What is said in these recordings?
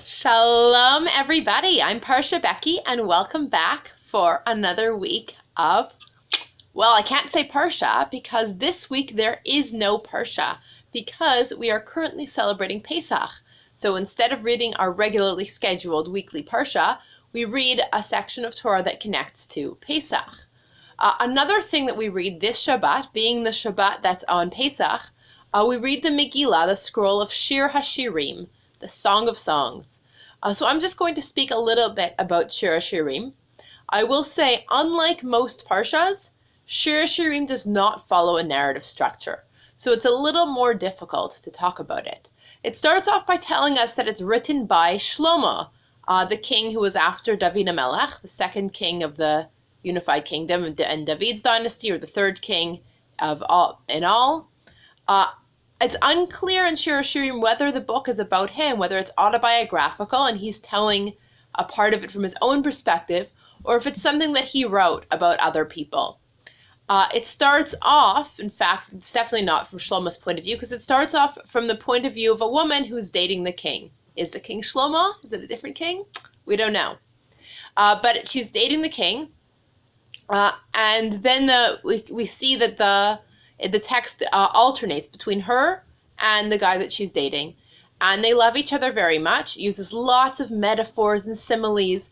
Shalom, everybody. I'm Parsha Becky, and welcome back for another week of, well, I can't say Parsha because this week there is no Parsha because we are currently celebrating Pesach. So instead of reading our regularly scheduled weekly Parsha, we read a section of Torah that connects to Pesach. Another thing that we read this Shabbat, being the Shabbat that's on Pesach, we read the Megillah, the scroll of Shir HaShirim, the Song of Songs. So I'm just going to speak a little bit about Shir HaShirim. I will say, unlike most Parshas, Shir HaShirim does not follow a narrative structure. So it's a little more difficult to talk about it. It starts off by telling us that it's written by Shlomo, the king who was after David HaMelech, the second king of the unified kingdom in David's dynasty, or the third king of all in all. It's unclear in Shir HaShirim whether the book is about him, whether it's autobiographical and he's telling a part of it from his own perspective, or if it's something that he wrote about other people. It starts off, in fact, it's definitely not from Shlomo's point of view, because it starts off from the point of view of a woman who's dating the king. Is the king Shlomo? Is it a different king? We don't know. But she's dating the king, and then we see that the text alternates between her and the guy that she's dating. And they love each other very much. It uses lots of metaphors and similes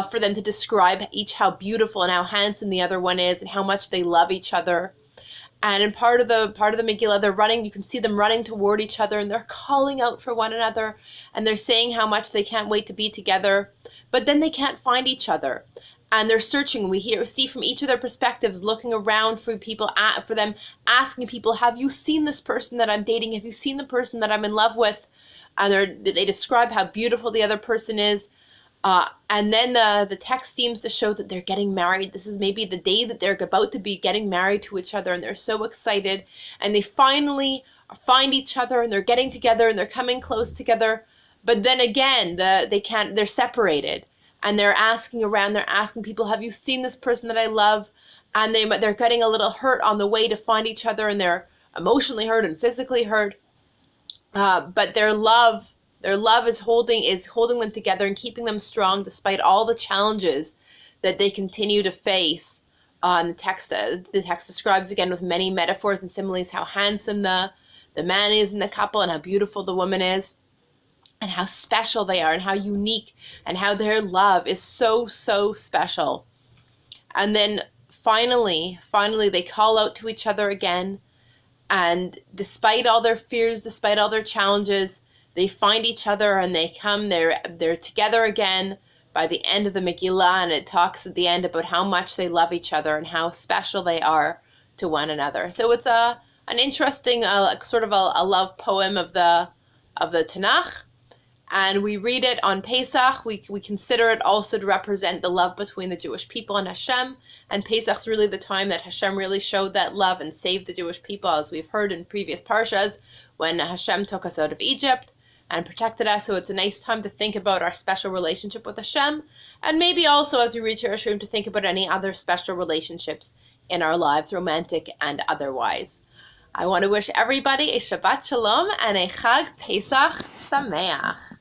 for them to describe each how beautiful and how handsome the other one is and how much they love each other. And in part of the Megillah, they're running, you can see them running toward each other and they're calling out for one another and they're saying how much they can't wait to be together. But then they can't find each other. And they're searching. We see from each of their perspectives, looking around for people, for them, asking people, have you seen this person that I'm dating? Have you seen the person that I'm in love with? And they describe how beautiful the other person is. And then the text seems to show that they're getting married. This is maybe the day that they're about to be getting married to each other, and they're so excited. And they finally find each other, and they're getting together, and they're coming close together. But then again, they're separated. And they're asking around, they're asking people, have you seen this person that I love? And they're getting a little hurt on the way to find each other, and they're emotionally hurt and physically hurt. But their love is holding them together and keeping them strong despite all the challenges that they continue to face. And the text describes again with many metaphors and similes how handsome the man is in the couple and how beautiful the woman is, and how special they are and how unique and how their love is so, so special. And then finally they call out to each other again. And despite all their fears, despite all their challenges, they find each other and they're together again by the end of the Megillah. And it talks at the end about how much they love each other and how special they are to one another. So it's an interesting sort of a love poem of the Tanakh. And we read it on Pesach. We consider it also to represent the love between the Jewish people and Hashem. And Pesach's really the time that Hashem really showed that love and saved the Jewish people, as we've heard in previous Parshas, when Hashem took us out of Egypt and protected us. So it's a nice time to think about our special relationship with Hashem. And maybe also as we read Shir HaShirim to think about any other special relationships in our lives, romantic and otherwise. I want to wish everybody a Shabbat Shalom and a Chag Pesach Sameach.